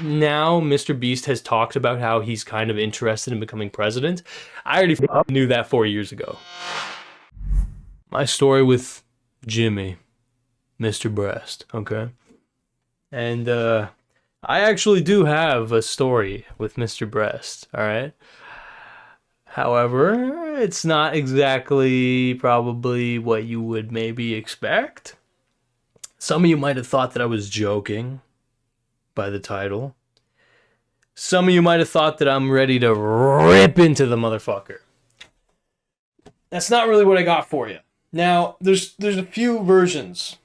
now Mr. Beast has talked about how he's kind of interested in becoming president. I already knew that 4 years ago. My story with Jimmy, Mr. Breast, okay? And I actually do have a story with Mr. Breast, alright? However, it's not exactly probably what you would maybe expect. Some of you might have thought that I was joking by the title. Some of you might have thought that I'm ready to rip into the motherfucker. That's not really what I got for you. Now, there's a few versions.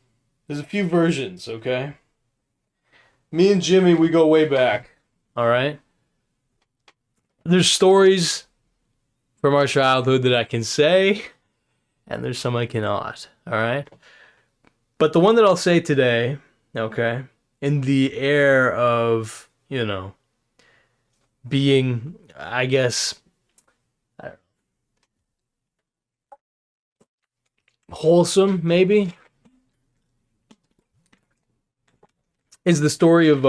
There's a few versions, okay? Me and Jimmy, we go way back, alright? There's stories from our childhood that I can say, and there's some I cannot, alright? But the one that I'll say today, okay, in the air of, you know, being, I guess, wholesome, maybe, is the story of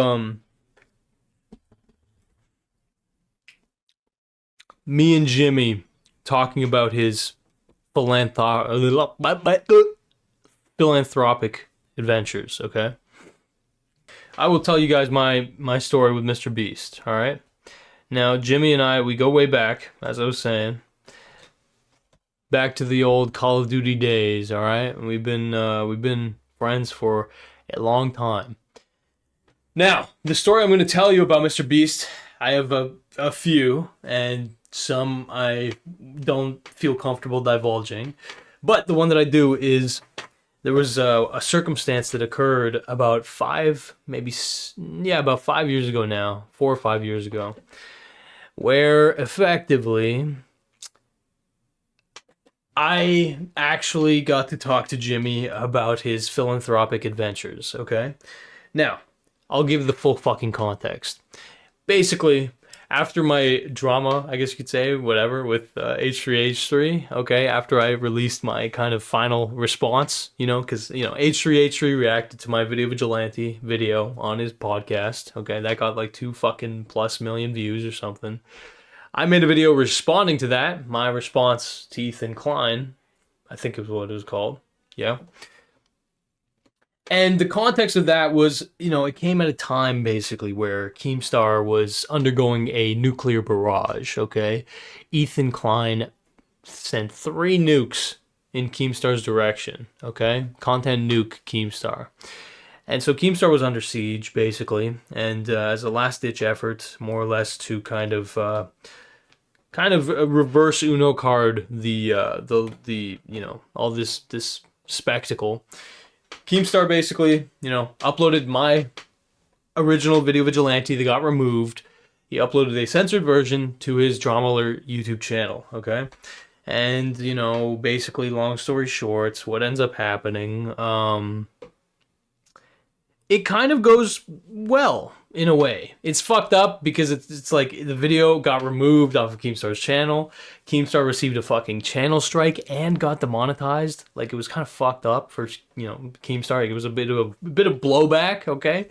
me and Jimmy talking about his philanthropic adventures, okay? I will tell you guys my story with Mr. Beast, all right? Now, Jimmy and I, we go way back, as I was saying, back to the old Call of Duty days, all right? We've been friends for a long time. Now, the story I'm going to tell you about Mr. Beast, I have a few, and some I don't feel comfortable divulging. But the one that I do is, there was a circumstance that occurred about 5 years ago now, 4 or 5 years ago, where effectively I actually got to talk to Jimmy about his philanthropic adventures, okay? Now, I'll give the full fucking context. Basically, after my drama, I guess you could say, whatever, with H3H3, okay, after I released my kind of final response, you know, because, you know, H3H3 reacted to my Video Vigilante video on his podcast, okay, that got like 2 fucking plus million views or something. I made a video responding to that, my response to Ethan Klein, I think is what it was called, yeah. And the context of that was, you know, it came at a time basically where Keemstar was undergoing a nuclear barrage, okay? Ethan Klein sent 3 nukes in Keemstar's direction, okay? Content nuke Keemstar. And so Keemstar was under siege, basically, and as a last-ditch effort, more or less to kind of reverse Uno card the you know, all this spectacle. Keemstar basically, you know, uploaded my original Video Vigilante that got removed. He uploaded a censored version to his Drama Alert YouTube channel, okay? And, you know, basically, long story short, what ends up happening, it kind of goes well, in a way. It's fucked up because it's like the video got removed off of Keemstar's channel. Keemstar received a fucking channel strike and got demonetized. Like, it was kind of fucked up for, you know, Keemstar. It was a bit of blowback, okay?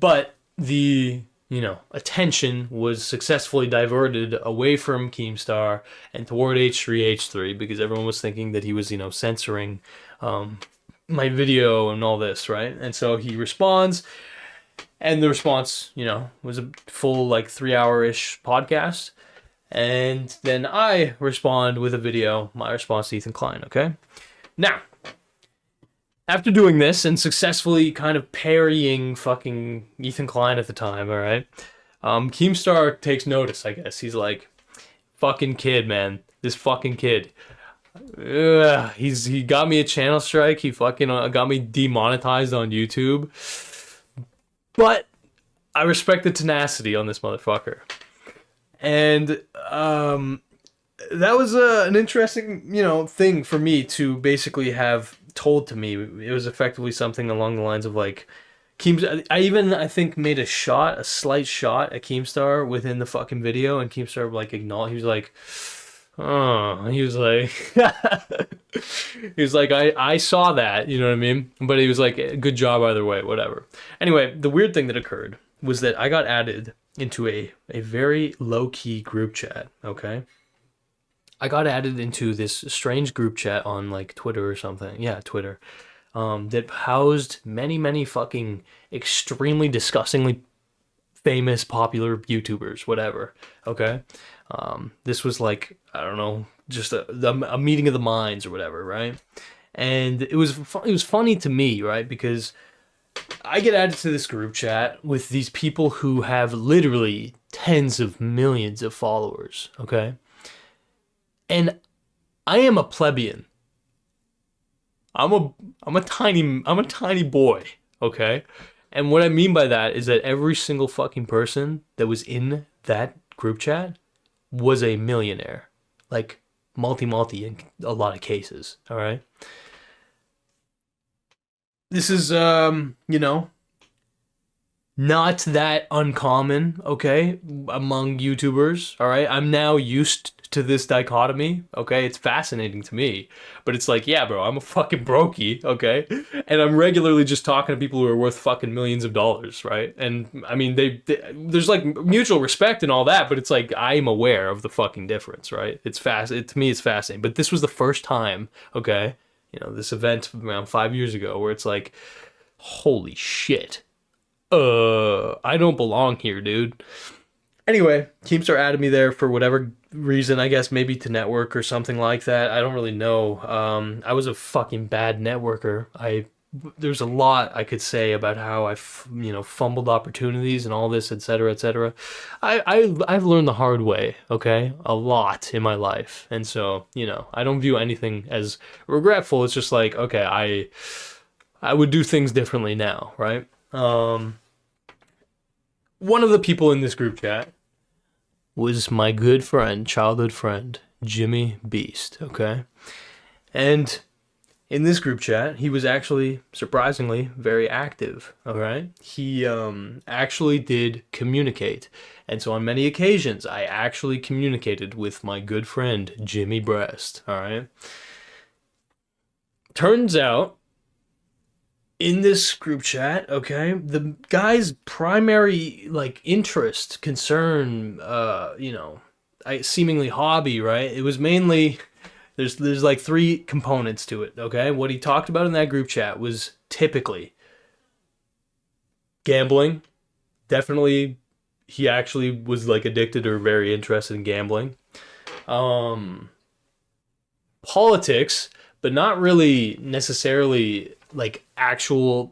But the, you know, attention was successfully diverted away from Keemstar and toward H3H3 because everyone was thinking that he was, you know, censoring my video and all this, right? And so he responds, and the response, you know, was a full, like, 3-hour-ish podcast. And then I respond with a video, my response to Ethan Klein, okay? Now, after doing this and successfully kind of parrying fucking Ethan Klein at the time, alright? Keemstar takes notice, I guess. He's like, fucking kid, man. This fucking kid. He got me a channel strike. He fucking got me demonetized on YouTube. But I respect the tenacity on this motherfucker. And that was an interesting, you know, thing for me to basically have told to me. It was effectively something along the lines of like, I think made a slight shot at Keemstar within the fucking video, and Keemstar like acknowledged. He was like, oh, he was like, he was like, I saw that, you know what I mean? But he was like, good job either way, whatever. Anyway, the weird thing that occurred was that I got added into a very low-key group chat, okay? I got added into this strange group chat on like Twitter or something. Yeah, Twitter. That housed many, many fucking extremely disgustingly famous, popular YouTubers, whatever. Okay? This was like, I don't know, just a meeting of the minds or whatever, right? And it was funny to me, right? Because I get added to this group chat with these people who have literally tens of millions of followers, okay? And I am a plebeian. I'm a I'm a tiny boy, okay? And what I mean by that is that every single fucking person that was in that group chat was a millionaire. Like multi in a lot of cases, all right? This is not that uncommon, okay, among YouTubers, all right? I'm now used to this dichotomy, okay? It's fascinating to me. But it's like, yeah, bro, I'm a fucking brokey, okay? And I'm regularly just talking to people who are worth fucking millions of dollars, right? And I mean, there's like mutual respect and all that, but it's like I'm aware of the fucking difference, right? To me it's fascinating. But this was the first time, okay? This event around 5 years ago where it's like, holy shit. I don't belong here, dude. Anyway, Keemstar added me there for whatever reason, I guess maybe to network or something like that. I don't really know. I was a fucking bad networker. There's a lot I could say about how I fumbled opportunities and all this, etc., etc. I've learned the hard way, okay? A lot in my life. And so, I don't view anything as regretful. It's just like, okay, I would do things differently now, right? One of the people in this group chat was my good friend, childhood friend, MrBeast, okay? And in this group chat, he was actually, surprisingly, very active, alright? He actually did communicate. And so on many occasions, I actually communicated with my good friend, MrBeast, alright? Turns out, in this group chat, okay, the guy's primary like interest, concern, seemingly hobby, right? It was mainly there's like three components to it, okay? What he talked about in that group chat was typically gambling. Definitely he actually was like addicted or very interested in gambling. Politics, but not really necessarily like actual,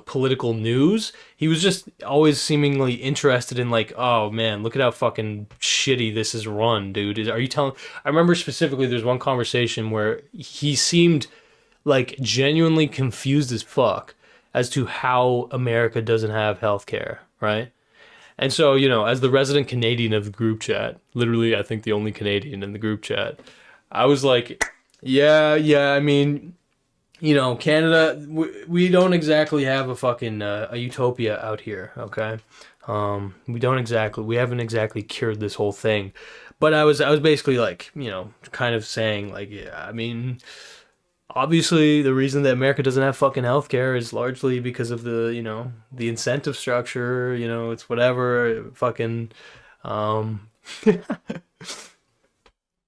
political news. He was just always seemingly interested in like, oh man, look at how fucking shitty this is run, dude. Are you telling? I remember specifically there's one conversation where he seemed like genuinely confused as fuck as to how America doesn't have healthcare, right? And so, as the resident Canadian of the group chat, literally I think the only Canadian in the group chat, I was like, yeah, I mean, Canada, we don't exactly have a fucking a utopia out here, okay? We haven't exactly cured this whole thing. But I was basically like, kind of saying like, yeah, I mean, obviously the reason that America doesn't have fucking healthcare is largely because of the incentive structure, it's whatever, fucking,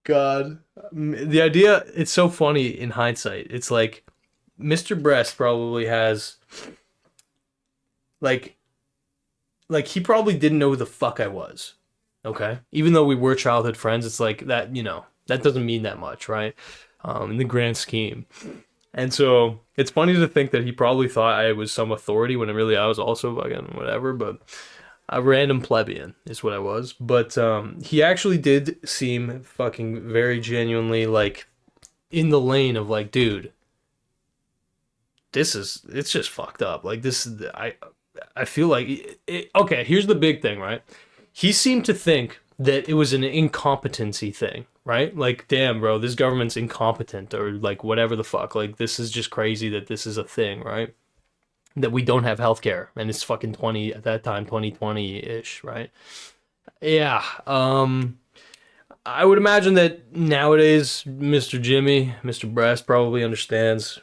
God. The idea, it's so funny in hindsight. It's like, MrBeast probably has like he probably didn't know who the fuck I was. Okay? Even though we were childhood friends, it's like that, that doesn't mean that much, right? In the grand scheme. And so it's funny to think that he probably thought I was some authority when really I was also fucking whatever, but a random plebeian is what I was. But he actually did seem fucking very genuinely like in the lane of like, dude, it's just fucked up. Like I feel like okay, here's the big thing, right? He seemed to think that it was an incompetency thing, right? Like, damn, bro, this government's incompetent or like whatever the fuck. Like, this is just crazy that this is a thing, right? That we don't have healthcare and it's fucking 2020-ish, right? Yeah. I would imagine that nowadays MrBeast probably understands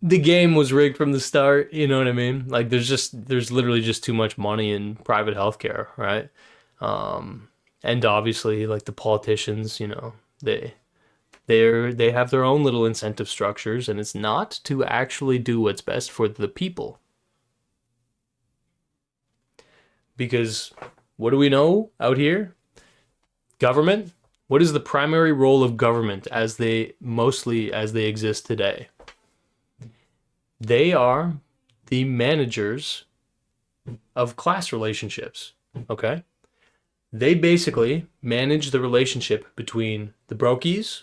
the game was rigged from the start. You know what I mean? Like there's literally just too much money in private healthcare, right? And obviously, like the politicians, you know, they have their own little incentive structures, and it's not to actually do what's best for the people. Because what do we know out here? Government. What is the primary role of government as they exist today? They are the managers of class relationships, okay? They basically manage the relationship between the brokies,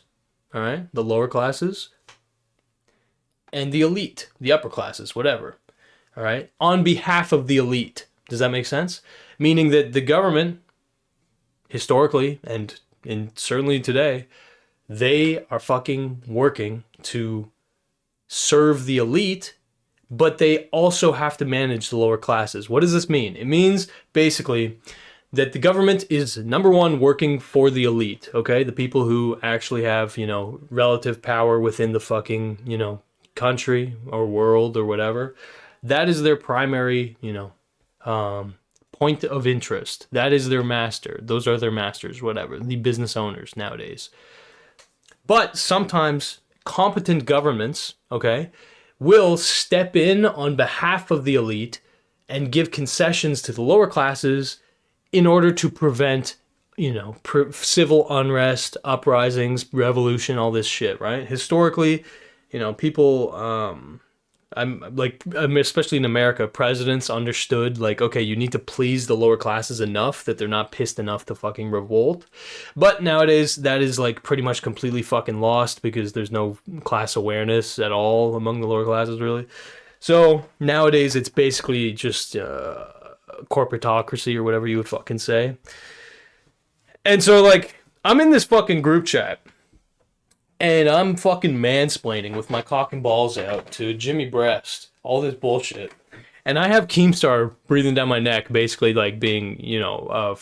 all right, the lower classes, and the elite, the upper classes, whatever, all right, on behalf of the elite. Does that make sense? Meaning that the government, historically, and certainly today, they are fucking working to serve the elite, but they also have to manage the lower classes. What does this mean? It means basically that the government is, number one, working for the elite, okay? The people who actually have, you know, relative power within the fucking, you know, country or world or whatever. That is their primary, you know, point of interest. That is their master. Those are their masters, whatever, the business owners nowadays. But sometimes competent governments, okay, will step in on behalf of the elite and give concessions to the lower classes in order to prevent, you know, civil unrest, uprisings, revolution, all this shit, right? Historically, you know, people, especially in America, presidents understood, like, okay, you need to please the lower classes enough that they're not pissed enough to fucking revolt. But nowadays, that is, like, pretty much completely fucking lost because there's no class awareness at all among the lower classes, really. So nowadays, it's basically just corporatocracy or whatever you would fucking say. And so, like, I'm in this fucking group chat, and I'm fucking mansplaining with my cock and balls out to Jimmy Breast, all this bullshit. And I have Keemstar breathing down my neck, basically like being, you know,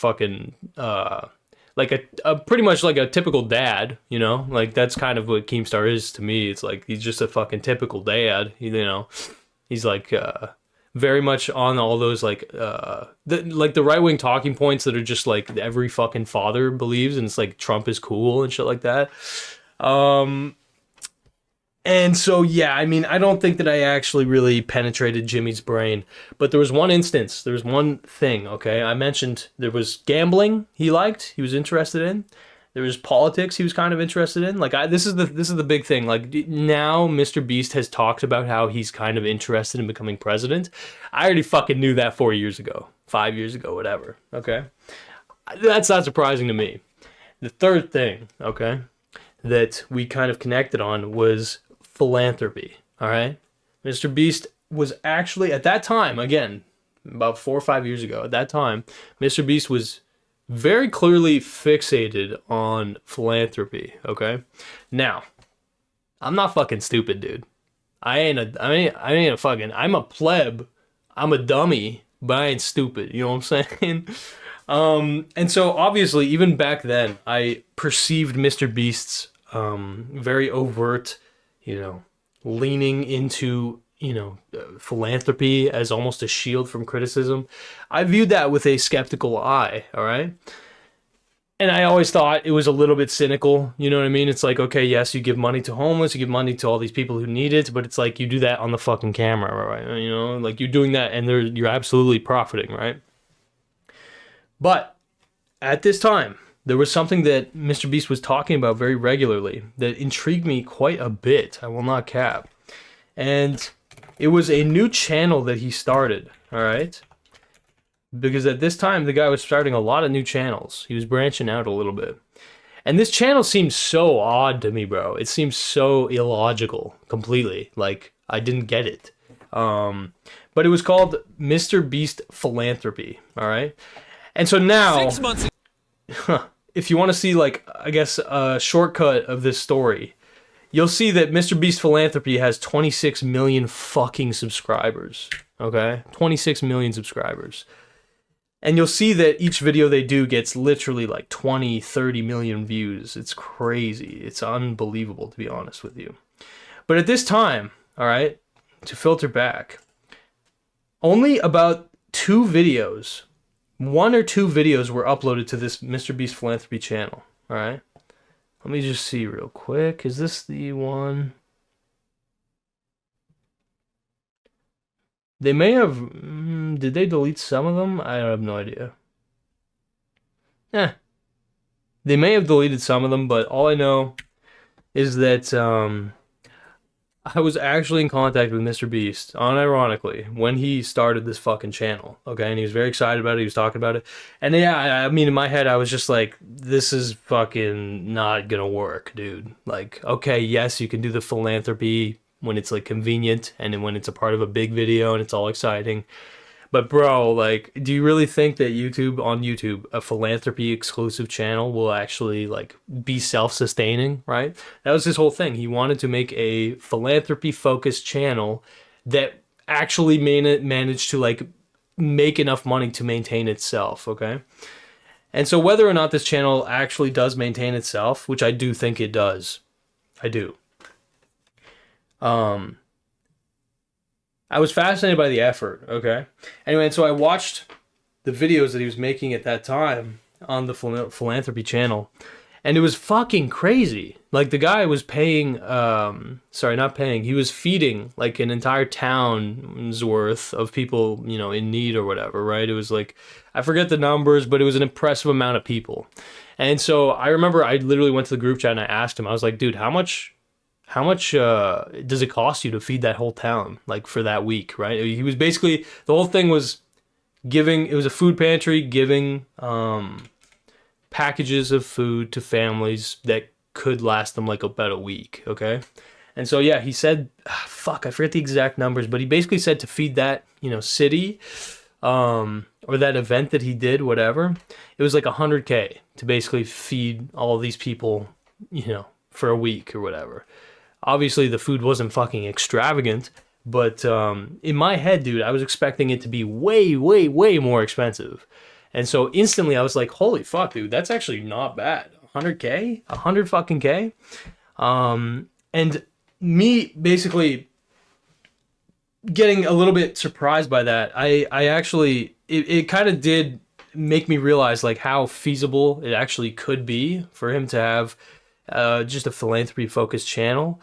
like a pretty much like a typical dad, you know? Like that's kind of what Keemstar is to me. It's like he's just a fucking typical dad, you know? He's like very much on all those like the right-wing talking points that are just like every fucking father believes, and it's like Trump is cool and shit like that. And so, yeah, I mean, I don't think that I actually really penetrated Jimmy's brain, but there was one instance, there was one thing, okay? I mentioned there was gambling he was interested in. There was politics he was kind of interested in. Like, this is the big thing. Like, now MrBeast has talked about how he's kind of interested in becoming president. I already fucking knew that 4 years ago, 5 years ago, whatever, okay? That's not surprising to me. The third thing, okay, that we kind of connected on was philanthropy, all right? MrBeast was actually, at that time, again, about 4 or 5 years ago, at that time, MrBeast was very clearly fixated on philanthropy, okay? Now, I'm not fucking stupid, dude. I'm a pleb, I'm a dummy, but I ain't stupid, you know what I'm saying? And so obviously, even back then, I perceived MrBeast's very overt, you know, leaning into, you know, philanthropy as almost a shield from criticism. I viewed that with a skeptical eye, all right? And I always thought it was a little bit cynical, you know what I mean? It's like, okay, yes, you give money to homeless, you give money to all these people who need it, but it's like you do that on the fucking camera, right? You know, like you're doing that and you're absolutely profiting, right? But at this time, there was something that MrBeast was talking about very regularly that intrigued me quite a bit. I will not cap. And it was a new channel that he started, all right? Because at this time, the guy was starting a lot of new channels. He was branching out a little bit. And this channel seemed so odd to me, bro. It seems so illogical, completely. Like, I didn't get it. But it was called MrBeast Philanthropy, all right? And so now, 6 months if you want to see, like, I guess, a shortcut of this story, you'll see that MrBeast Philanthropy has 26 million fucking subscribers, okay? 26 million subscribers. And you'll see that each video they do gets literally like 20, 30 million views. It's crazy. It's unbelievable, to be honest with you. But at this time, all right, to filter back. Only about 2 videos, 1 or 2 videos were uploaded to this MrBeast Philanthropy channel. All right. Let me just see real quick. Is this the one? They may have... did they delete some of them? I have no idea. They may have deleted some of them, but all I know is that I was actually in contact with MrBeast, unironically, when he started this fucking channel, okay? And he was very excited about it, he was talking about it. And yeah, I mean, in my head, I was just like, this is fucking not gonna work, dude. Like, okay, yes, you can do the philanthropy when it's, like, convenient, and then when it's a part of a big video and it's all exciting. But bro, like, do you really think that on YouTube, a philanthropy exclusive channel will actually, like, be self-sustaining, right? That was his whole thing. He wanted to make a philanthropy focused channel that actually managed to, like, make enough money to maintain itself, okay? And so whether or not this channel actually does maintain itself, which I do think it does, I do. I was fascinated by the effort, okay? Anyway, and so I watched the videos that he was making at that time on the philanthropy channel, and it was fucking crazy. Like, the guy was paying, sorry, not paying, he was feeding, like, an entire town's worth of people, you know, in need or whatever, right? It was like, I forget the numbers, but it was an impressive amount of people. And so I remember I literally went to the group chat and I asked him, I was like, dude, how much does it cost you to feed that whole town, like, for that week, right? He was basically, the whole thing was giving, it was a food pantry, giving packages of food to families that could last them, like, about a week, okay? And so, yeah, he said, fuck, I forget the exact numbers, but he basically said to feed that, you know, city, or that event that he did, whatever, it was like $100K to basically feed all of these people, you know, for a week or whatever. Obviously, the food wasn't fucking extravagant, but in my head, dude, I was expecting it to be way, way, way more expensive. And so instantly I was like, holy fuck, dude, that's actually not bad. 100K? 100 fucking K? And me basically getting a little bit surprised by that, I actually, it kind of did make me realize, like, how feasible it actually could be for him to have just a philanthropy focused channel.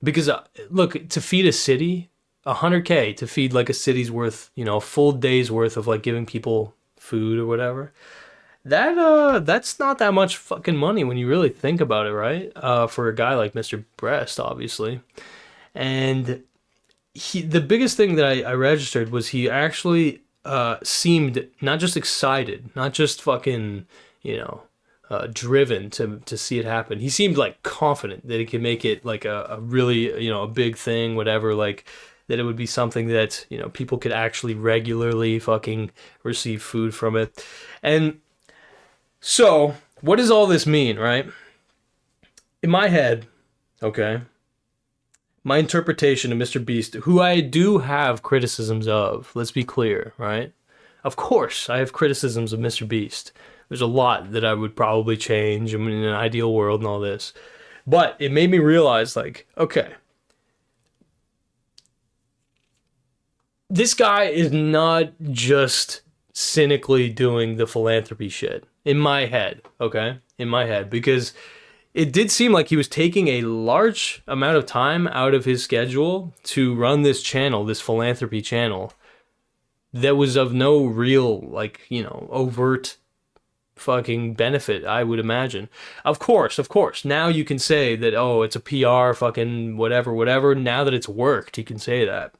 Because look, to feed a city, 100K to feed, like, a city's worth, you know, a full day's worth of, like, giving people food or whatever, that's not that much fucking money when you really think about it, right? For a guy like MrBeast, obviously. And the biggest thing that I registered was he actually seemed not just excited, not just fucking, you know, driven to see it happen. He seemed, like, confident that he could make it, like, a really, you know, a big thing, whatever, like, that it would be something that, you know, people could actually regularly fucking receive food from it. And so, what does all this mean, right? In my head, okay, my interpretation of MrBeast, who I do have criticisms of, let's be clear, right? Of course, I have criticisms of MrBeast. There's a lot that I would probably change in an ideal world and all this. But it made me realize, like, okay, this guy is not just cynically doing the philanthropy shit. In my head, okay? In my head. Because it did seem like he was taking a large amount of time out of his schedule to run this channel, this philanthropy channel, that was of no real, like, you know, overt fucking benefit, I would imagine. Of course, now you can say that, oh, it's a PR fucking whatever, now that it's worked, you can say that.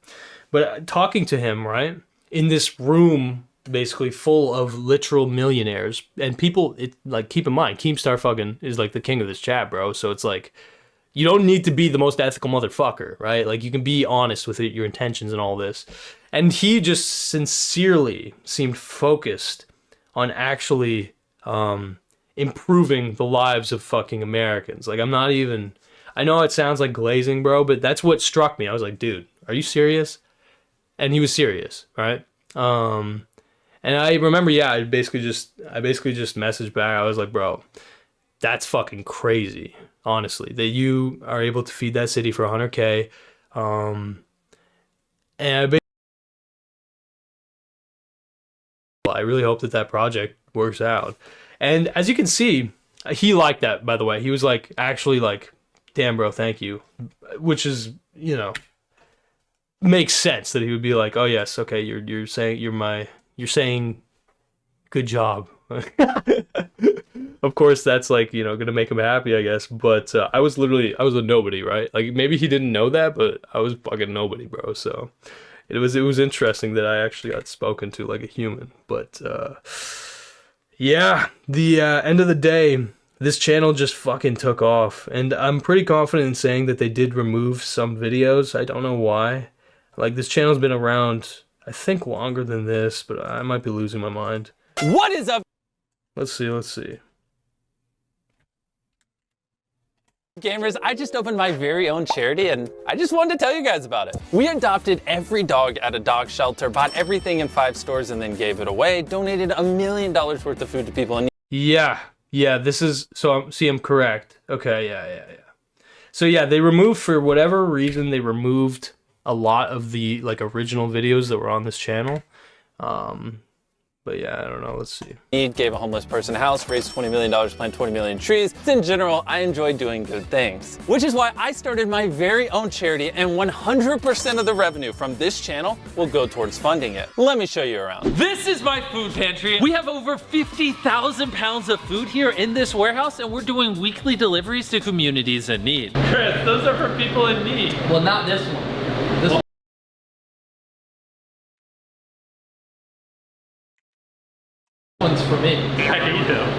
But talking to him, right, in this room basically full of literal millionaires, and people, it, like, keep in mind, Keemstar fucking is, like, the king of this chat, bro, so it's like, you don't need to be the most ethical motherfucker, right? Like, you can be honest with it, your intentions and all this. And he just sincerely seemed focused on actually improving the lives of fucking Americans. Like, I'm not even, I know it sounds like glazing, bro, but that's what struck me. I was like, dude, are you serious? And he was serious, right? And I remember, yeah, I basically just messaged back. I was like, bro, that's fucking crazy, honestly, that you are able to feed that city for 100K. And I really hope that that project works out. And as you can see, he liked that, by the way. He was like, actually like, damn bro, thank you. Which is, you know, makes sense that he would be like, oh yes, okay, you're saying good job. Of course that's like, you know, gonna make him happy, I guess. But I was a nobody, right? Like maybe he didn't know that, but I was fucking nobody, bro. So it was interesting that I actually got spoken to like a human. But yeah, the end of the day, this channel just fucking took off, and I'm pretty confident in saying that they did remove some videos. I don't know why. Like this channel's been around, I think, longer than this, but I might be losing my mind. What is up? Let's see. Gamers, I just opened my very own charity and I just wanted to tell you guys about it. We adopted every dog at a dog shelter, bought everything in 5 stores and then gave it away, donated $1 million worth of food to people in need. Yeah, this is, so I'm correct. Okay, yeah. So yeah, they removed, for whatever reason, they removed a lot of the like original videos that were on this channel. But yeah, I don't know, let's see. Gave a homeless person a house, raised $20 million, planted 20 million trees. In general, I enjoy doing good things. Which is why I started my very own charity, and 100% of the revenue from this channel will go towards funding it. Let me show you around. This is my food pantry. We have over 50,000 pounds of food here in this warehouse, and we're doing weekly deliveries to communities in need. Chris, those are for people in need. Well, not this one. This one. One's for me.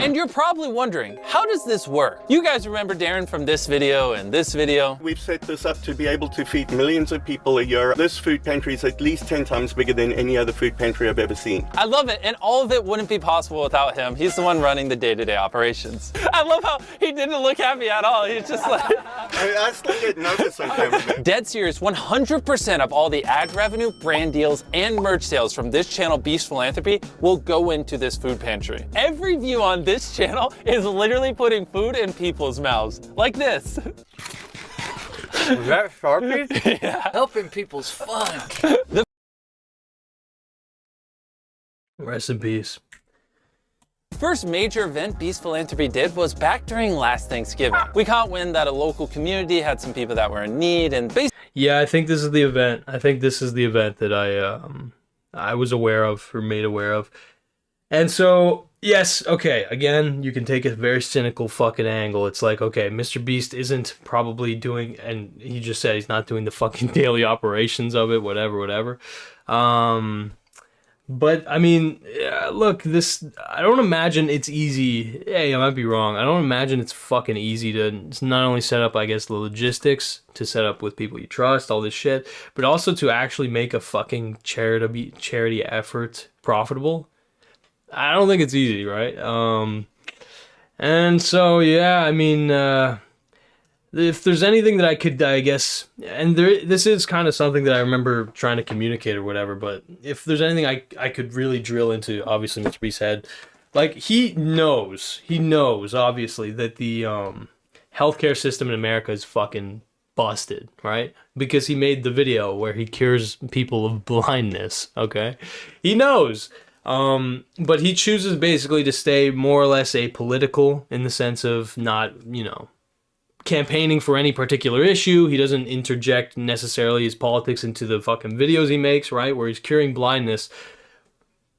And you're probably wondering, how does this work? You guys remember Darren from this video and this video? We've set this up to be able to feed millions of people a year. This food pantry is at least 10 times bigger than any other food pantry I've ever seen. I love it, and all of it wouldn't be possible without him. He's the one running the day-to-day operations. I love how he didn't look happy at all. He's just like... I still get nervous sometimes. Dead serious, 100% of all the ad revenue, brand deals, and merch sales from this channel, Beast Philanthropy, will go into this food pantry. Every view on this channel is literally putting food in people's mouths, like this. Is that Sharpie? Yeah. Helping people's fun. Rest in peace. First major event Beast Philanthropy did was back during last Thanksgiving. We caught wind that a local community had some people that were in need, and Yeah, I think this is the event. That I was aware of, or made aware of. And so, yes, okay, again, you can take a very cynical fucking angle. It's like, okay, MrBeast isn't probably doing, and he just said he's not doing the fucking daily operations of it, whatever. But, I mean, look, I don't imagine it's easy. Hey, I might be wrong. I don't imagine it's fucking easy to not only set up, I guess, the logistics, to set up with people you trust, all this shit, but also to actually make a fucking charity effort profitable. I don't think it's easy, right? And so, yeah, I mean, if there's anything that I could, I guess, and this is kind of something that I remember trying to communicate or whatever, but if there's anything I could really drill into, obviously, MrBeast's head, like, he knows, obviously, that the healthcare system in America is fucking busted, right? Because he made the video where he cures people of blindness, okay? He knows. But he chooses basically to stay more or less apolitical, in the sense of not, you know, campaigning for any particular issue. He doesn't interject necessarily his politics into the fucking videos he makes, right? Where he's curing blindness.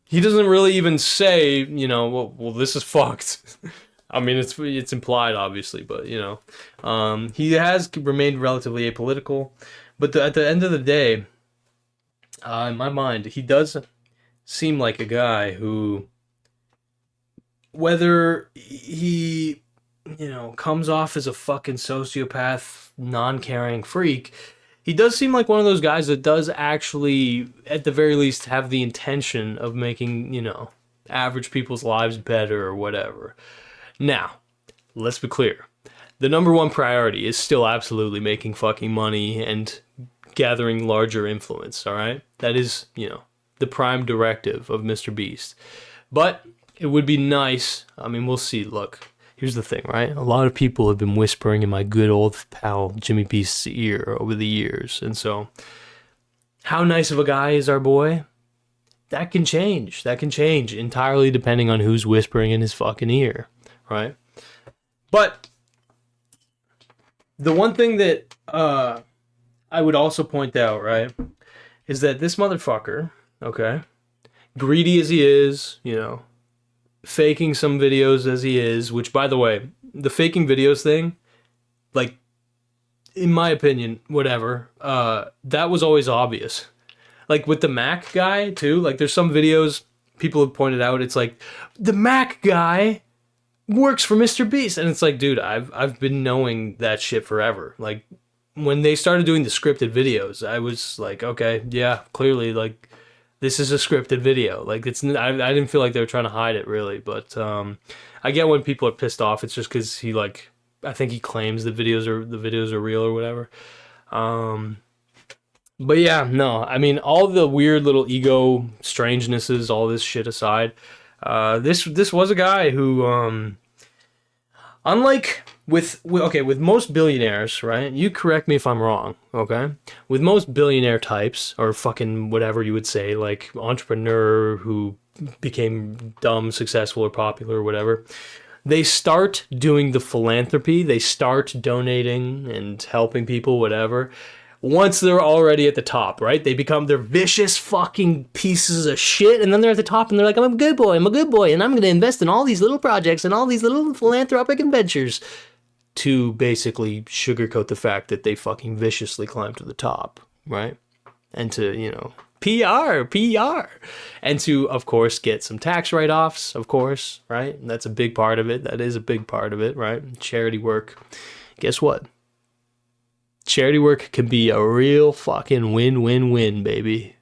He doesn't really even say, you know, well, this is fucked. I mean, it's implied, obviously, but, you know, he has remained relatively apolitical. But at the end of the day, in my mind, he does seem like a guy who, whether he, you know, comes off as a fucking sociopath, non-caring freak, he does seem like one of those guys that does actually, at the very least, have the intention of making, you know, average people's lives better or whatever. Now, let's be clear. The number one priority is still absolutely making fucking money and gathering larger influence, all right? That is, you know, the prime directive of MrBeast. But it would be nice, I mean, we'll see, look. here's the thing, right? A lot of people have been whispering in my good old pal Jimmy Beast's ear over the years. And so, how nice of a guy is our boy? That can change. That can change entirely depending on who's whispering in his fucking ear, right? But the one thing that I would also point out, right, is that this motherfucker, okay, greedy as he is, you know, faking some videos as he is, which, by the way, the faking videos thing, like, in my opinion, whatever, that was always obvious. Like, with the Mac guy, too, like, there's some videos people have pointed out, it's like, the Mac guy works for MrBeast, and it's like, dude, I've been knowing that shit forever. Like, when they started doing the scripted videos, I was like, okay, yeah, clearly, like, this is a scripted video. Like, I didn't feel like they were trying to hide it, really, but I get when people are pissed off. It's just because he, like, I think he claims the videos are real or whatever. But yeah, no, I mean, all the weird little ego strangenesses, all this shit aside, this was a guy who, unlike with most billionaires, right? You correct me if I'm wrong, okay? With most billionaire types, or fucking whatever you would say, like entrepreneur who became dumb, successful, or popular, or whatever, they start doing the philanthropy, they start donating and helping people, whatever, once they're already at the top, right? They're vicious fucking pieces of shit, and then they're at the top and they're like, I'm a good boy, and I'm gonna invest in all these little projects and all these little philanthropic adventures to basically sugarcoat the fact that they fucking viciously climbed to the top, right? And to, you know, PR, and to, of course, get some tax write-offs, of course, right? And that's a big part of it. That is a big part of it, right? Charity work. Guess what? Charity work can be a real fucking win-win-win, baby.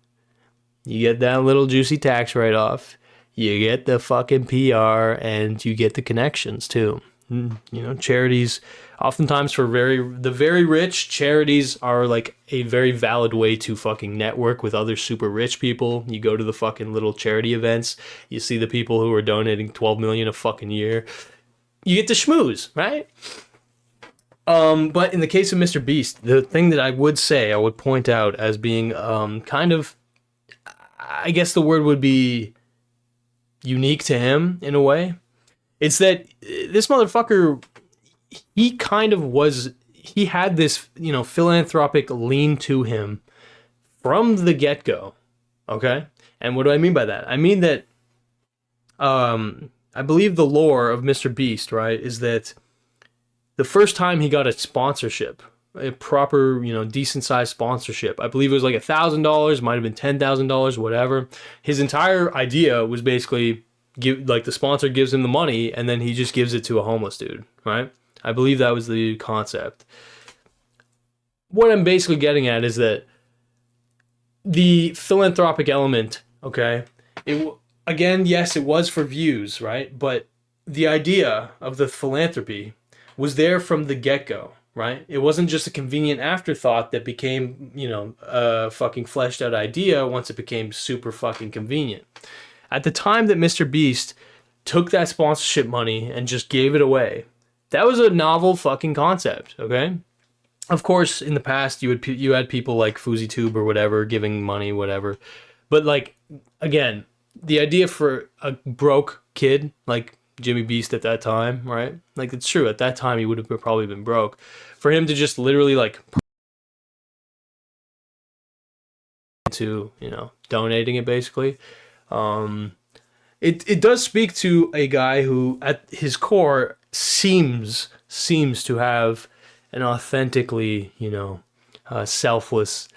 You get that little juicy tax write-off, you get the fucking PR, and you get the connections, too. You know, charities, oftentimes for the very rich, charities are like a very valid way to fucking network with other super rich people. You go to the fucking little charity events, you see the people who are donating 12 million a fucking year. You get to schmooze, right? But in the case of MrBeast, the thing that I would point out as being kind of, I guess the word would be unique to him in a way, it's that this motherfucker, he had this, you know, philanthropic lean to him from the get-go, okay? And what do I mean by that? I mean that, I believe the lore of MrBeast, right, is that the first time he got a sponsorship, a proper, you know, decent-sized sponsorship, I believe it was like $1,000, might have been $10,000, whatever. His entire idea was basically, the sponsor gives him the money, and then he just gives it to a homeless dude, right? I believe that was the concept. What I'm basically getting at is that the philanthropic element, okay, again, yes, it was for views, right? But the idea of the philanthropy was there from the get-go, right? It wasn't just a convenient afterthought that became, you know, a fucking fleshed out idea once it became super fucking convenient. At the time that MrBeast took that sponsorship money and just gave it away, that was a novel fucking concept, okay? Of course, in the past, you had people like FouseyTube or whatever giving money, whatever. But, like, again, the idea for a broke kid like Jimmy Beast at that time, right? Like, it's true. At that time, he would have probably been broke. For him to just literally, like, to, you know, donating it, basically. It does speak to a guy who, at his core, seems to have an authentically, you know, selfless,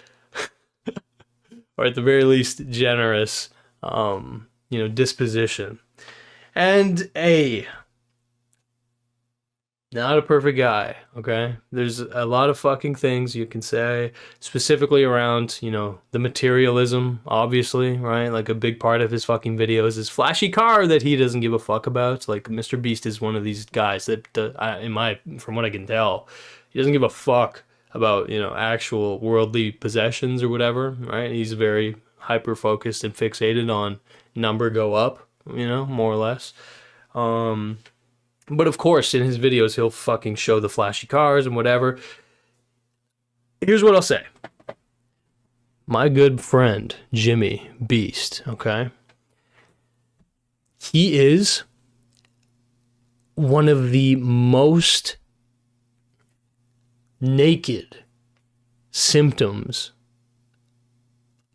or at the very least, generous, you know, disposition. And not a perfect guy, okay? There's a lot of fucking things you can say, specifically around, you know, the materialism, obviously, right? Like, a big part of his fucking videos is flashy car that he doesn't give a fuck about. Like, MrBeast is one of these guys that, from what I can tell, he doesn't give a fuck about, you know, actual worldly possessions or whatever, right? He's very hyper-focused and fixated on number go up, you know, more or less. But of course, in his videos, he'll fucking show the flashy cars and whatever. Here's what I'll say. My good friend, MrBeast, okay? He is one of the most naked symptoms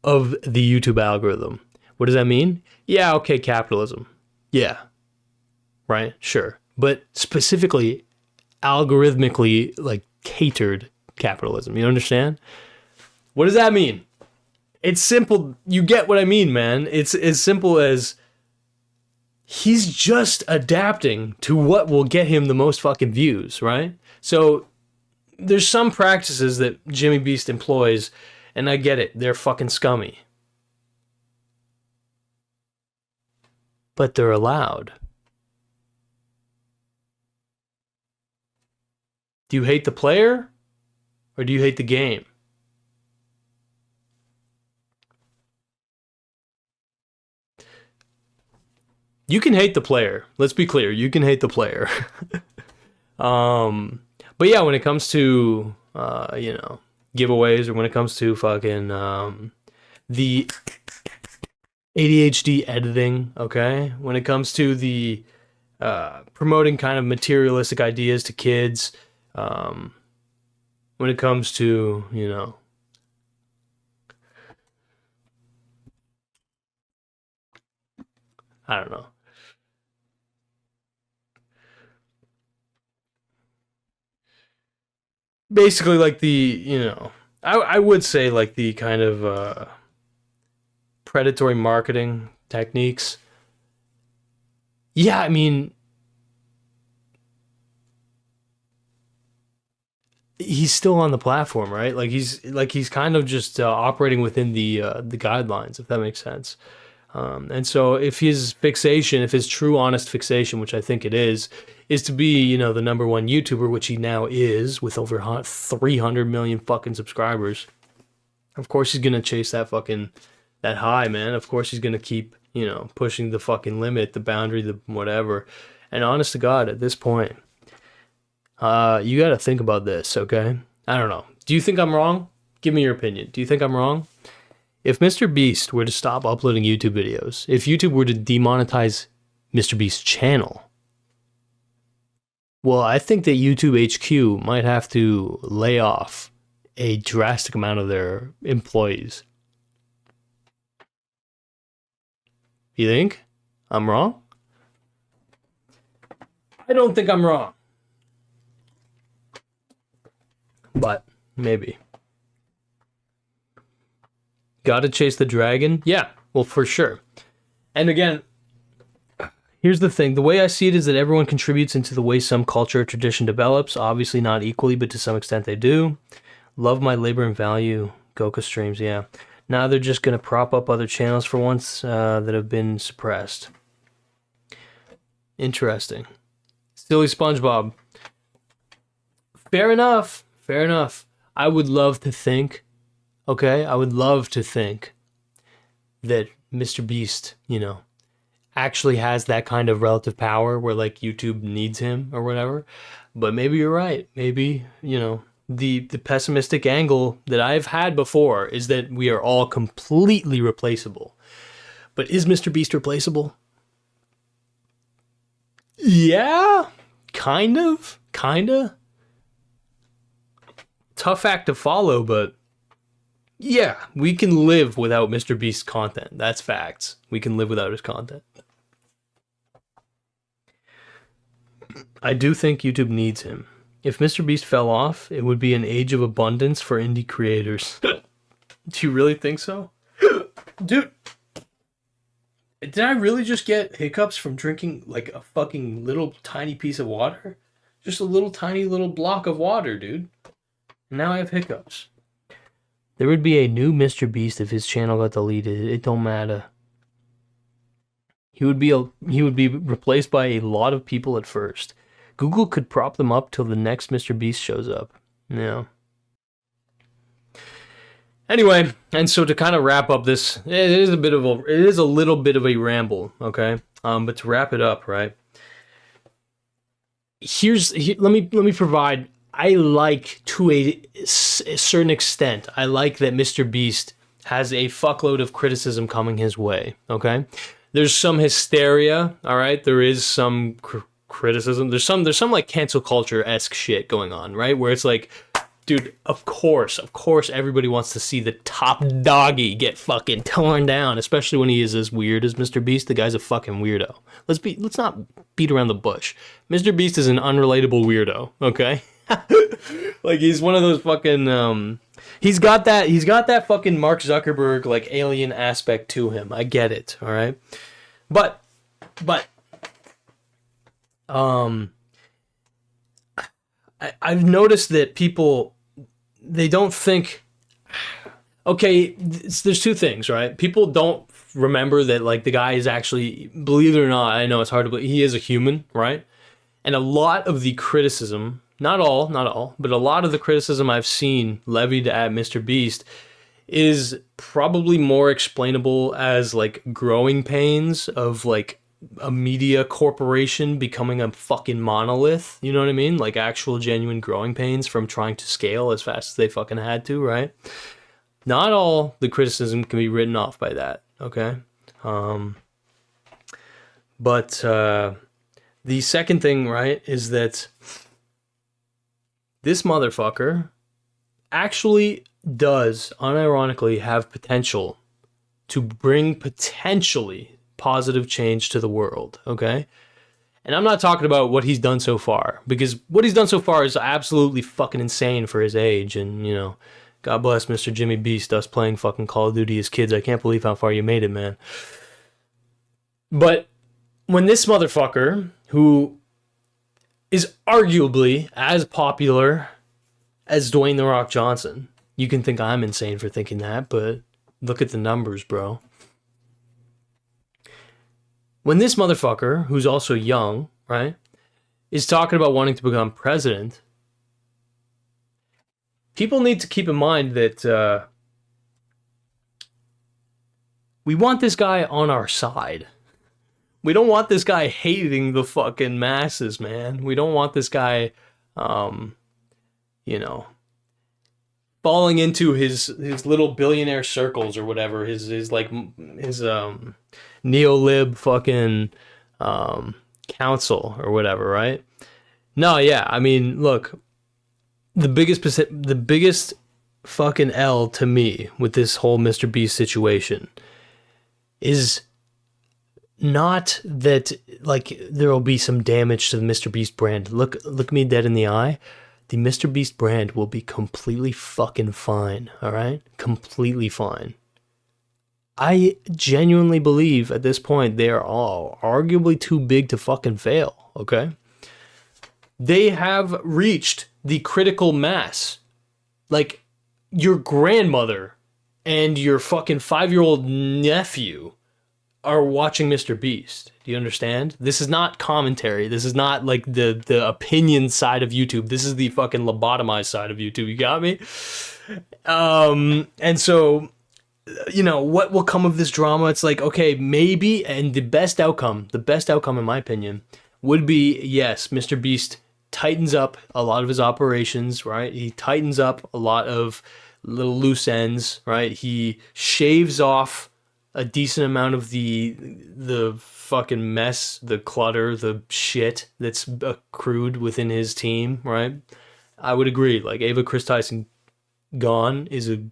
of the YouTube algorithm. What does that mean? Yeah, okay, capitalism. Yeah. Right? Sure. But specifically, algorithmically, like, catered capitalism. You understand? What does that mean? It's simple. You get what I mean, man. It's as simple as he's just adapting to what will get him the most fucking views, right? So there's some practices that MrBeast employs, and I get it. They're fucking scummy. But they're allowed. Do you hate the player or do you hate the game? You can hate the player. Let's be clear. You can hate the player. But yeah, when it comes to, giveaways, or when it comes to fucking the ADHD editing, okay? When it comes to the promoting kind of materialistic ideas to kids, when it comes to, I don't know. Basically, like I would say like the kind of predatory marketing techniques. Yeah, I mean, he's still on the platform, right? Like he's kind of just operating within the guidelines, if that makes sense. And so if his fixation, if his true honest fixation, which I think it is to be, the number one YouTuber, which he now is with over 300 million fucking subscribers. Of course he's going to chase that high, man. Of course he's going to keep, pushing the fucking limit, the boundary, the whatever. And honest to God, at this point, you got to think about this, okay? I don't know. Do you think I'm wrong? Give me your opinion. Do you think I'm wrong? If MrBeast were to stop uploading YouTube videos, if YouTube were to demonetize MrBeast's channel, well, I think that YouTube HQ might have to lay off a drastic amount of their employees. You think I'm wrong? I don't think I'm wrong. But maybe. Gotta chase the dragon? Yeah, well, for sure. And again, here's the thing. The way I see it is that everyone contributes into the way some culture or tradition develops. Obviously not equally, but to some extent they do. Love my labor and value. Goka streams, yeah. Now they're just going to prop up other channels for once that have been suppressed. Interesting. Silly SpongeBob. Fair enough. Fair enough. I would love to think, okay? I would love to think that MrBeast, actually has that kind of relative power where like YouTube needs him or whatever. But maybe you're right. Maybe, the pessimistic angle that I've had before is that we are all completely replaceable. But is MrBeast replaceable? Yeah, kinda. Tough act to follow, but yeah, we can live without MrBeast's content. That's facts. We can live without his content. I do think YouTube needs him. If MrBeast fell off, it would be an age of abundance for indie creators. Do you really think so? Dude, did I really just get hiccups from drinking like a fucking little tiny piece of water? Just a little tiny little block of water, dude. And now I have hiccups. There would be a new MrBeast if his channel got deleted. It don't matter. He would be replaced by a lot of people at first. Google could prop them up till the next MrBeast shows up. Yeah. Anyway, and so to kind of wrap up this, it is a little bit of a ramble, okay? But to wrap it up, right? let me provide. I like to a certain extent. I like that Mr. Beast has a fuckload of criticism coming his way. Okay, there's some hysteria. All right, there is some criticism. There's some like cancel culture-esque shit going on, right? Where it's like, dude, of course, everybody wants to see the top doggy get fucking torn down, especially when he is as weird as Mr. Beast. The guy's a fucking weirdo. Let's not beat around the bush. Mr. Beast is an unrelatable weirdo, okay? Like, he's one of those fucking he's got that fucking Mark Zuckerberg like alien aspect to him. I get it, all right? But I've noticed that people, they don't think, okay, there's two things, right? People don't remember that, like, the guy is actually, believe it or not, I know it's hard to believe, he is a human, right? And a lot of the criticism, not all, but a lot of the criticism I've seen levied at Mr. Beast is probably more explainable as, like, growing pains of, like, a media corporation becoming a fucking monolith, you know what I mean? Like, actual genuine growing pains from trying to scale as fast as they fucking had to, right? Not all the criticism can be written off by that, okay? But the second thing, right, is that this motherfucker actually does unironically have potential to bring potentially positive change to the world, okay? And I'm not talking about what he's done so far, because what he's done so far is absolutely fucking insane for his age, and, you know, God bless Mr. Jimmy Beast, us playing fucking Call of Duty as kids. I can't believe how far you made it, man. But when this motherfucker, who is arguably as popular as Dwayne The Rock Johnson, you can think I'm insane for thinking that, but look at the numbers, bro. When this motherfucker, who's also young, right, is talking about wanting to become president, people need to keep in mind that we want this guy on our side. We don't want this guy hating the fucking masses, man. We don't want this guy, you know, falling into his little billionaire circles or whatever, his neo-lib fucking council or whatever, right? No, yeah, I mean, look, the biggest fucking L to me with this whole Mr. Beast situation is not that, like, there will be some damage to the Mr. Beast brand. Look me dead in the eye. The Mr. Beast brand will be completely fucking fine, all right? Completely fine. I genuinely believe at this point they are all arguably too big to fucking fail, okay? They have reached the critical mass. Like, your grandmother and your fucking 5-year-old nephew are watching Mr. Beast. Do you understand? This is not commentary. This is not like the opinion side of YouTube. This is the fucking lobotomized side of YouTube. You got me? And so, you know, what will come of this drama? It's like, okay, maybe, and the best outcome in my opinion, would be, yes, Mr. Beast tightens up a lot of his operations, right? He tightens up a lot of little loose ends, right? He shaves off a decent amount of the fucking mess, the clutter, the shit that's accrued within his team, right? I would agree. Like, Ava Chris Tyson gone is a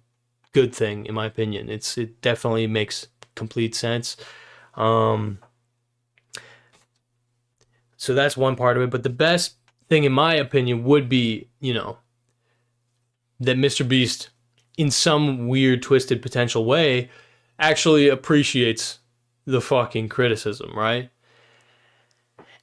good thing, in my opinion. It definitely makes complete sense. So that's one part of it. But the best thing, in my opinion, would be, you know, that Mr. Beast, in some weird, twisted, potential way, actually appreciates the fucking criticism, right?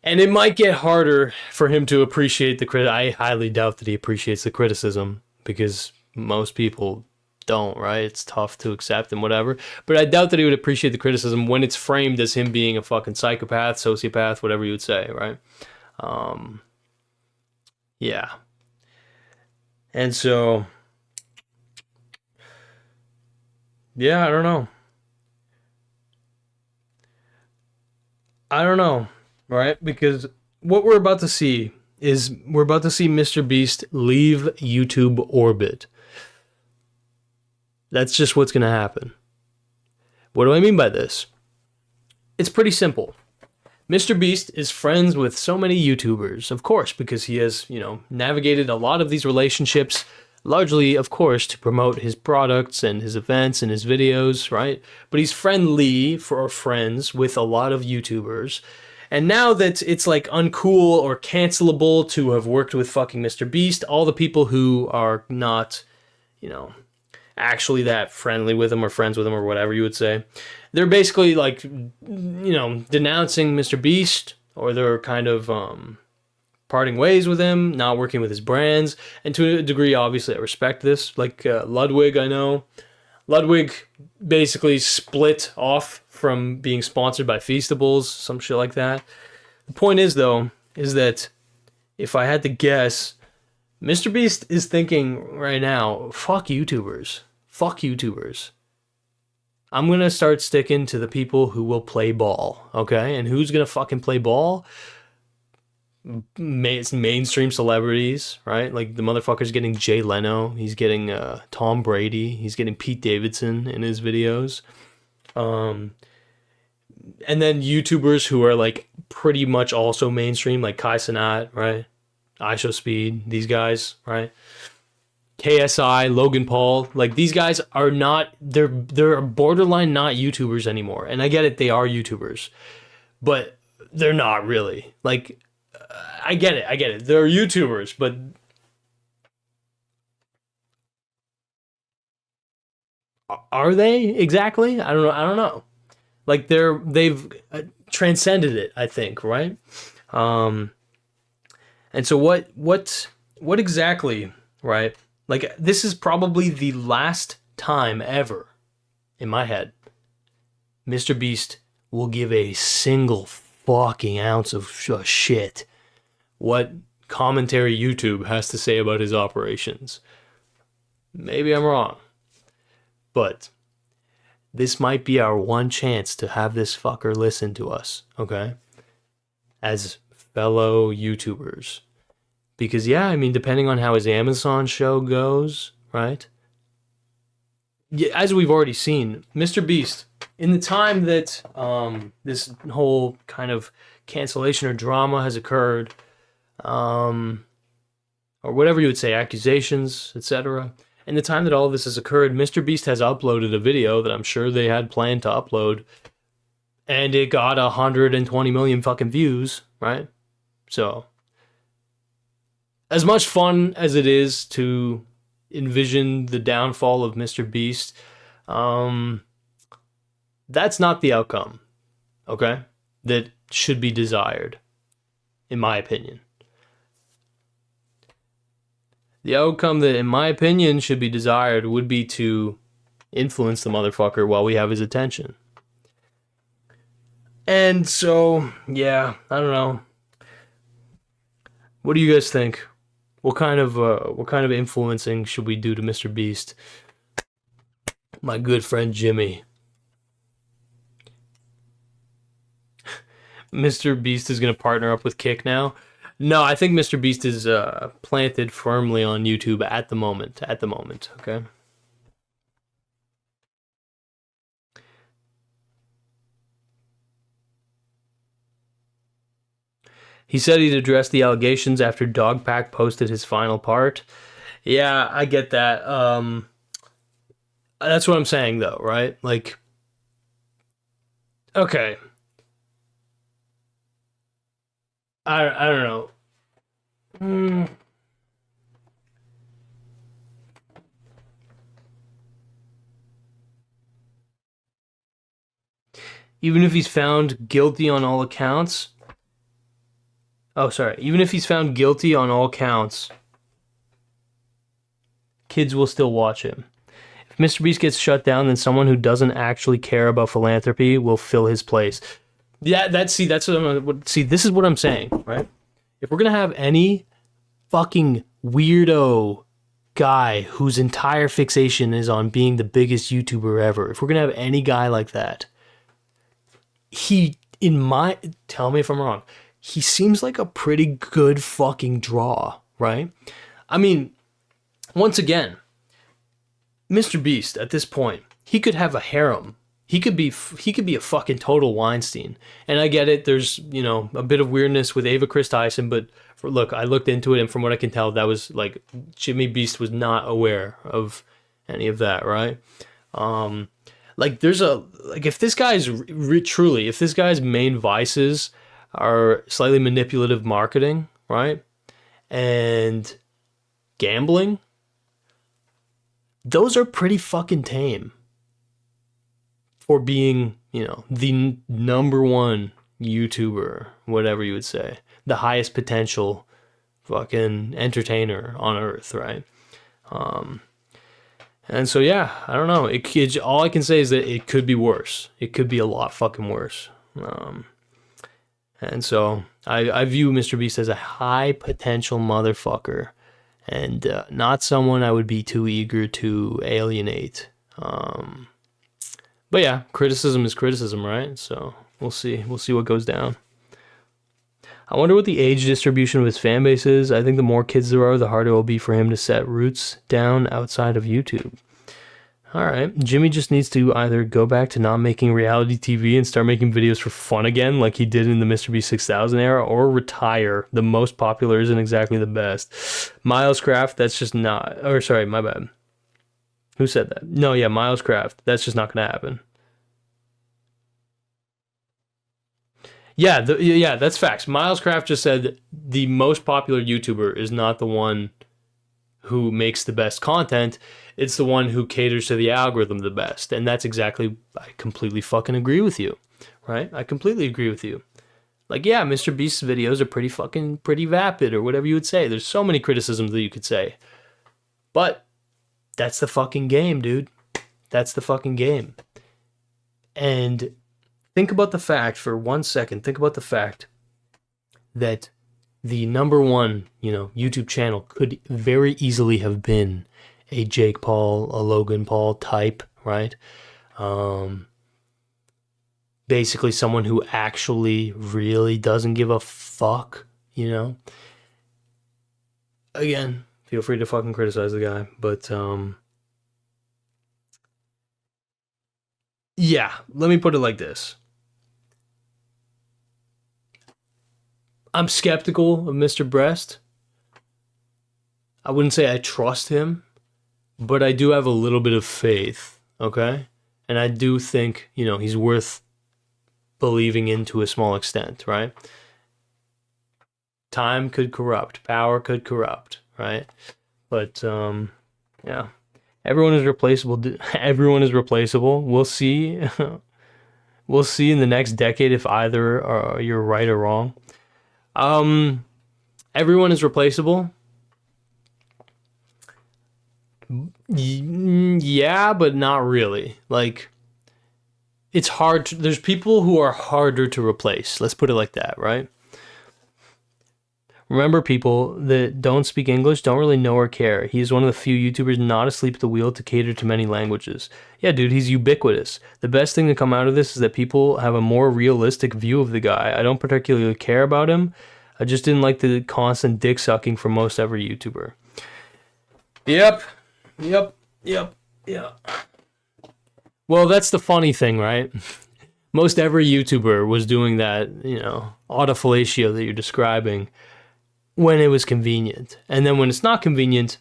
And it might get harder for him to appreciate the crit. I highly doubt that he appreciates the criticism, because most people don't, right? It's tough to accept and whatever. But I doubt that he would appreciate the criticism when it's framed as him being a fucking psychopath, sociopath, whatever you would say, right? Yeah. And so, yeah, I don't know, right? Because what we're about to see is we're about to see Mr. Beast leave YouTube orbit. That's just what's going to happen. What do I mean by this? It's pretty simple. Mr. Beast is friends with so many YouTubers, of course, because he has, navigated a lot of these relationships, largely, of course, to promote his products and his events and his videos, right? But he's friendly for friends with a lot of YouTubers. And now that it's like uncool or cancelable to have worked with fucking Mr. Beast, all the people who are not, actually that friendly with him or friends with him or whatever you would say, they're basically like, denouncing Mr. Beast, or they're kind of parting ways with him, not working with his brands. And to a degree, obviously, I respect this. Like Ludwig, I know. Ludwig basically split off from being sponsored by Feastables, some shit like that. The point is, though, is that if I had to guess, Mr. Beast is thinking right now, fuck YouTubers. Fuck YouTubers. I'm going to start sticking to the people who will play ball, okay? And who's going to fucking play ball? It's mainstream celebrities, right? Like the motherfucker's getting Jay Leno. He's getting Tom Brady. He's getting Pete Davidson in his videos. And then YouTubers who are like pretty much also mainstream, like Kai Cenat, right? IShowSpeed, these guys, right? KSI, Logan Paul, like these guys are not, they're borderline not YouTubers anymore. And I get it, they are YouTubers, but they're not really. Like, I get it. They're YouTubers, but are they exactly? I don't know. Like they've transcended it, I think, right? And so what exactly, right? Like, this is probably the last time ever, in my head, Mr. Beast will give a single fucking ounce of shit what commentary YouTube has to say about his operations. Maybe I'm wrong, but this might be our one chance to have this fucker listen to us, okay? As fellow YouTubers. Because, yeah, I mean, depending on how his Amazon show goes, right? Yeah, as we've already seen, Mr. Beast, in the time that this whole kind of cancellation or drama has occurred, or whatever you would say, accusations, etc., in the time that all of this has occurred, Mr. Beast has uploaded a video that I'm sure they had planned to upload, and it got 120 million fucking views, right? So, as much fun as it is to envision the downfall of Mr. Beast, that's not the outcome, okay? That should be desired, in my opinion. The outcome that, in my opinion, should be desired would be to influence the motherfucker while we have his attention. And so, yeah, I don't know. What do you guys think? What kind of influencing should we do to Mr. Beast? My good friend Jimmy. Mr. Beast is going to partner up with Kick now? No, I think Mr. Beast is planted firmly on YouTube at the moment, okay? He said he'd address the allegations after Dogpack posted his final part. Yeah, I get that. That's what I'm saying, though, right? Like, okay. I don't know. Even if he's found guilty on all accounts... Even if he's found guilty on all counts, kids will still watch him. If Mr. Beast gets shut down, then someone who doesn't actually care about philanthropy will fill his place. Yeah, this is what I'm saying, right? If we're gonna have any fucking weirdo guy whose entire fixation is on being the biggest YouTuber ever, if we're gonna have any guy like that, tell me if I'm wrong, he seems like a pretty good fucking draw, right? I mean, once again, MrBeast at this point, he could have a harem. He could be a fucking total Weinstein. And I get it, there's, you know, a bit of weirdness with Ava Chris Tyson, but look, I looked into it, and from what I can tell, that was like, Jimmy Beast was not aware of any of that, right? Like, there's a, like, if this guy's truly, if this guy's main vices are slightly manipulative marketing, right? And gambling, those are pretty fucking tame for being, you know, the number one YouTuber, whatever you would say, the highest potential fucking entertainer on earth, right? And so, yeah, I don't know. All I can say is that it could be worse. It could be a lot fucking worse. And so I view MrBeast as a high potential motherfucker, and not someone I would be too eager to alienate. But yeah, criticism is criticism, right? So we'll see. We'll see what goes down. I wonder what the age distribution of his fan base is. I think the more kids there are, the harder it will be for him to set roots down outside of YouTube. All right, Jimmy just needs to either go back to not making reality TV and start making videos for fun again, like he did in the MrBeast 6000 era, or retire. The most popular isn't exactly the best. Miles Craft, that's just not... Or sorry, my bad. Who said that? No, yeah, Miles Craft. That's just not going to happen. Yeah, yeah, that's facts. Miles Craft just said the most popular YouTuber is not the one who makes the best content. It's the one who caters to the algorithm the best. And that's exactly, I completely fucking agree with you, right? I completely agree with you. Like, yeah, MrBeast's videos are pretty vapid, or whatever you would say. There's so many criticisms that you could say. But that's the fucking game, dude. That's the fucking game. And think about the fact, for 1 second, think about the fact that the number one, you know, YouTube channel could very easily have been a Jake Paul, a Logan Paul type, right? Basically someone who actually really doesn't give a fuck, you know? Again, feel free to fucking criticize the guy, but yeah, let me put it like this. I'm skeptical of Mr. Breast. I wouldn't say I trust him, but I do have a little bit of faith, okay? And I do think, you know, he's worth believing in to a small extent, right? Time could corrupt, power could corrupt, right? But yeah, everyone is replaceable. Everyone is replaceable. We'll see. We'll see in the next decade if either you're right or wrong. Everyone is replaceable. Yeah, but not really. Like, it's hard to, there's people who are harder to replace. Let's put it like that, right? Remember, people that don't speak English don't really know or care. He's one of the few YouTubers not asleep at the wheel to cater to many languages. Yeah, dude, he's ubiquitous. The best thing to come out of this is that people have a more realistic view of the guy. I don't particularly care about him. I just didn't like the constant dick sucking from most every YouTuber. Yep. Well, that's the funny thing, right? Most every YouTuber was doing that, you know, autofellatio that you're describing when it was convenient. And then when it's not convenient,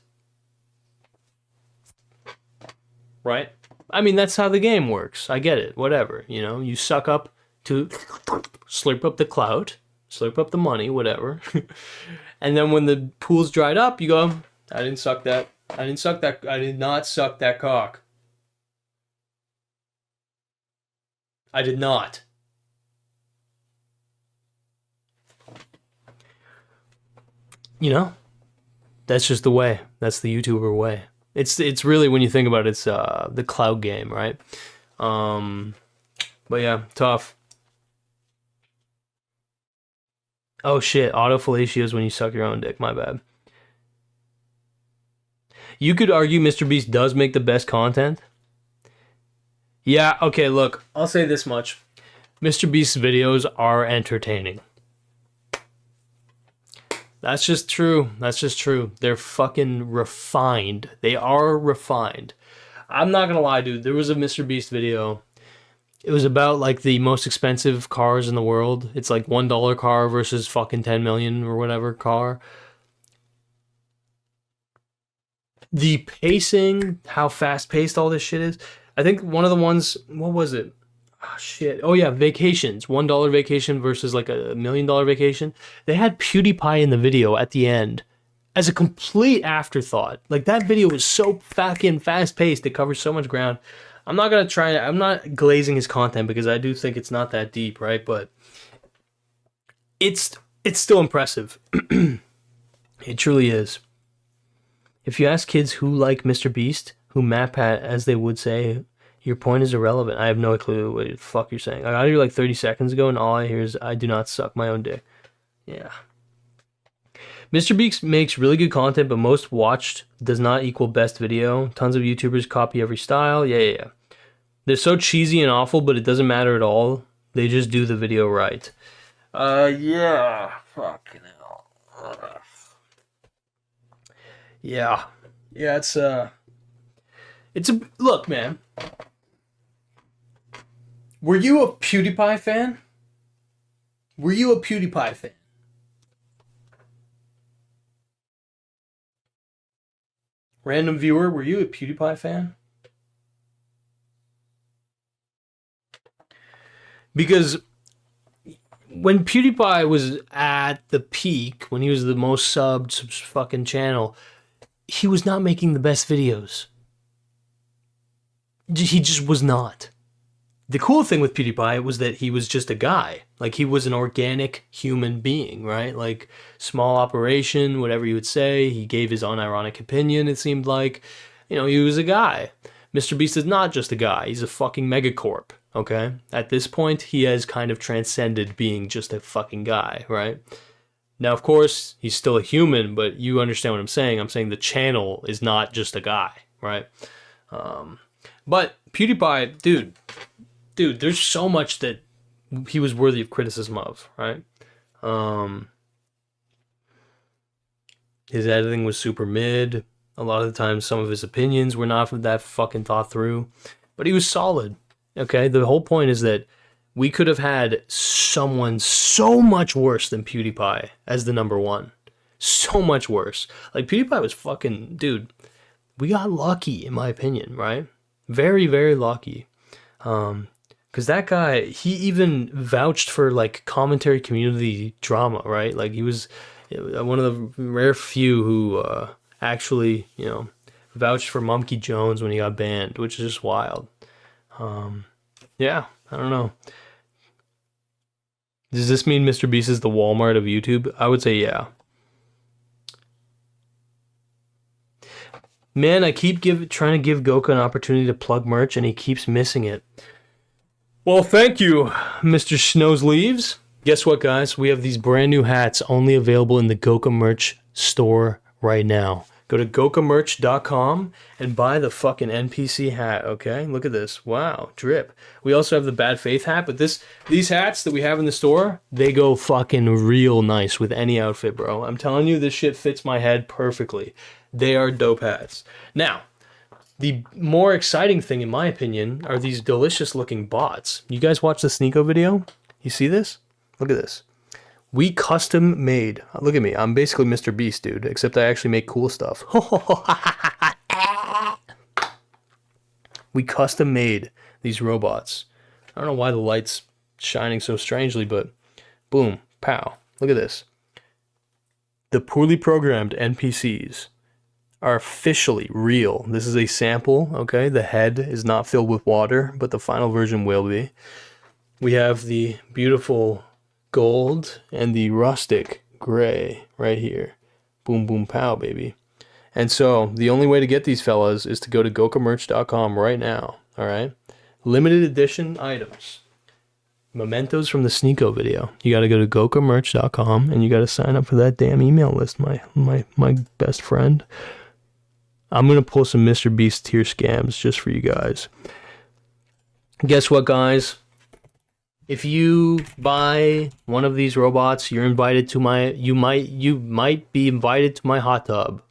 right? I mean, that's how the game works. I get it. Whatever, you know, you suck up to slurp up the clout, slurp up the money, whatever. And then when the pool's dried up, you go, I didn't suck that. I did not suck that cock. I did not. You know, that's just the way. That's the YouTuber way. It's really, when you think about it, it's the cloud game, right? But yeah, tough. Oh shit, autofellatio is when you suck your own dick. My bad. You could argue MrBeast does make the best content. Yeah, okay, look, I'll say this much. MrBeast's videos are entertaining. That's just true. That's just true. They're fucking refined. They are refined. I'm not gonna lie, dude. There was a MrBeast video. It was about like the most expensive cars in the world. It's like $1 car versus fucking 10 million or whatever car. The pacing, how fast paced all this shit is. I think one of the ones, what was it? Oh shit. Oh yeah, vacations. $1 vacation versus like $1 million vacation. They had PewDiePie in the video at the end as a complete afterthought. Like that video was so fucking fast paced. It covers so much ground. I'm not glazing his content because I do think it's not that deep, right? But it's still impressive. It truly is. If you ask kids who like MrBeast, who MatPat, as they would say, your point is irrelevant. I have no clue what the fuck you're saying. I got here like 30 seconds ago, and all I hear is, I do not suck my own dick. Yeah. MrBeast makes really good content, but most watched does not equal best video. Tons of YouTubers copy every style. Yeah. They're so cheesy and awful, but it doesn't matter at all. They just do the video right. Yeah. Fucking hell. Yeah, it's a look, man. Were you a PewDiePie fan? Random viewer, were you a PewDiePie fan? Because when PewDiePie was at the peak, when he was the most subbed fucking channel, he was not making the best videos. He just was not. The cool thing with PewDiePie was that he was just a guy. Like, he was an organic human being, right? Like, small operation, whatever you would say. He gave his unironic opinion, it seemed like. You know, he was a guy. MrBeast is not just a guy. He's a fucking megacorp, okay? At this point, he has kind of transcended being just a fucking guy, right? Now, of course, he's still a human, but you understand what I'm saying. I'm saying the channel is not just a guy, right? But PewDiePie, dude, there's so much that he was worthy of criticism of, right? His editing was super mid. A lot of the time, some of his opinions were not that fucking thought through. But he was solid, okay? The whole point is that we could have had someone so much worse than PewDiePie as the number one. So much worse. Like, PewDiePie was fucking... Dude, we got lucky, in my opinion, right? Very, very lucky. Because that guy, he even vouched for, like, commentary community drama, right? Like, he was one of the rare few who actually, you know, vouched for Monkey Jones when he got banned, which is just wild. Yeah, I don't know. Does this mean MrBeast is the Walmart of YouTube? I would say yeah. Man, I keep trying to give Goka an opportunity to plug merch, and he keeps missing it. Well, thank you, Mr. Snow's Leaves. Guess what, guys? We have these brand new hats only available in the Goka merch store right now. Go to Gokanaru.com and buy the fucking NPC hat, okay? Look at this. Wow, drip. We also have the Bad Faith hat, but these hats that we have in the store, they go fucking real nice with any outfit, bro. I'm telling you, this shit fits my head perfectly. They are dope hats. Now, the more exciting thing, in my opinion, are these delicious looking bots. You guys watch the Sneeko video? You see this? Look at this. We custom made. Look at me. I'm basically MrBeast, dude. Except I actually make cool stuff. We custom made these robots. I don't know why the light's shining so strangely, but boom, pow. Look at this. The poorly programmed NPCs are officially real. This is a sample, okay? The head is not filled with water, but the final version will be. We have the beautiful gold and the rustic gray right here. Boom, boom, pow, baby. And so the only way to get these fellas is to go to Gokanaru.com right now, all right? Limited edition items. Mementos from the Sneeko video. You got to go to Gokanaru.com and you got to sign up for that damn email list, my best friend. I'm going to pull some MrBeast tier scams just for you guys. Guess what, guys? If you buy one of these robots, you're invited to my. You might be invited to my hot tub.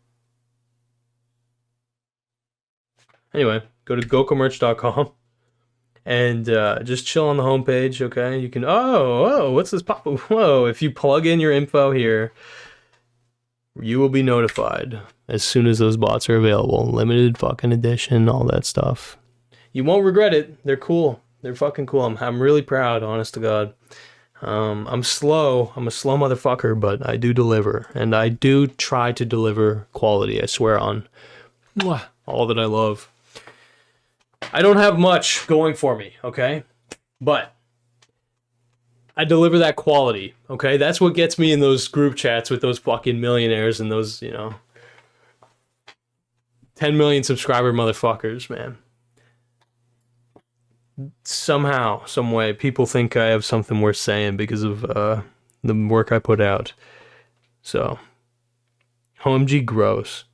Anyway, go to gokamerch.com and just chill on the homepage. Okay, you can. Oh, what's this pop? Whoa! If you plug in your info here, you will be notified as soon as those bots are available. Limited fucking edition, all that stuff. You won't regret it. They're cool. They're fucking cool. I'm really proud, honest to God. I'm slow. I'm a slow motherfucker, but I do deliver. And I do try to deliver quality, I swear on all that I love. I don't have much going for me, okay? But I deliver that quality, okay? That's what gets me in those group chats with those fucking millionaires and those, 10 million subscriber motherfuckers, man. Somehow, some way, people think I have something worth saying because of the work I put out. So, OMG gross.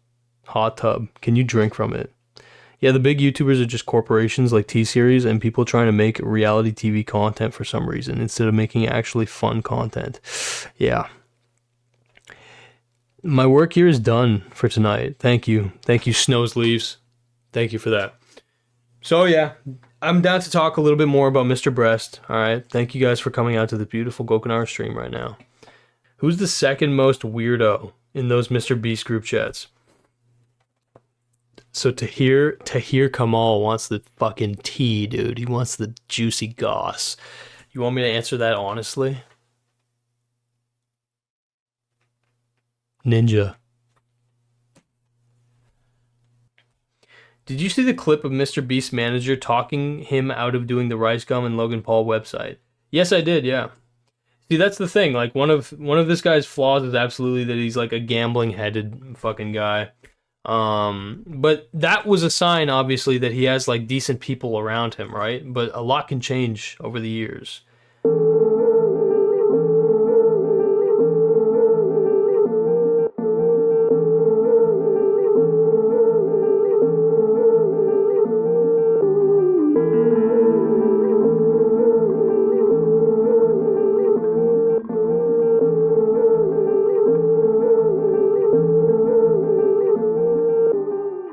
Hot tub. Can you drink from it? Yeah, the big YouTubers are just corporations like T-Series and people trying to make reality TV content for some reason instead of making actually fun content. Yeah. My work here is done for tonight. Thank you. Thank you, Snows Leaves. Thank you for that. So, yeah. I'm down to talk a little bit more about MrBeast. All right. Thank you guys for coming out to the beautiful Gokanaru stream right now. Who's the second most weirdo in those MrBeast group chats? So Tahir Kamal wants the fucking tea, dude. He wants the juicy goss. You want me to answer that honestly? Ninja. Did you see the clip of MrBeast's manager talking him out of doing the Rice Gum and Logan Paul website? Yes, I did, yeah. See, that's the thing. Like, one of this guy's flaws is absolutely that he's like a gambling-headed fucking guy. But that was a sign, obviously, that he has like decent people around him, right? But a lot can change over the years.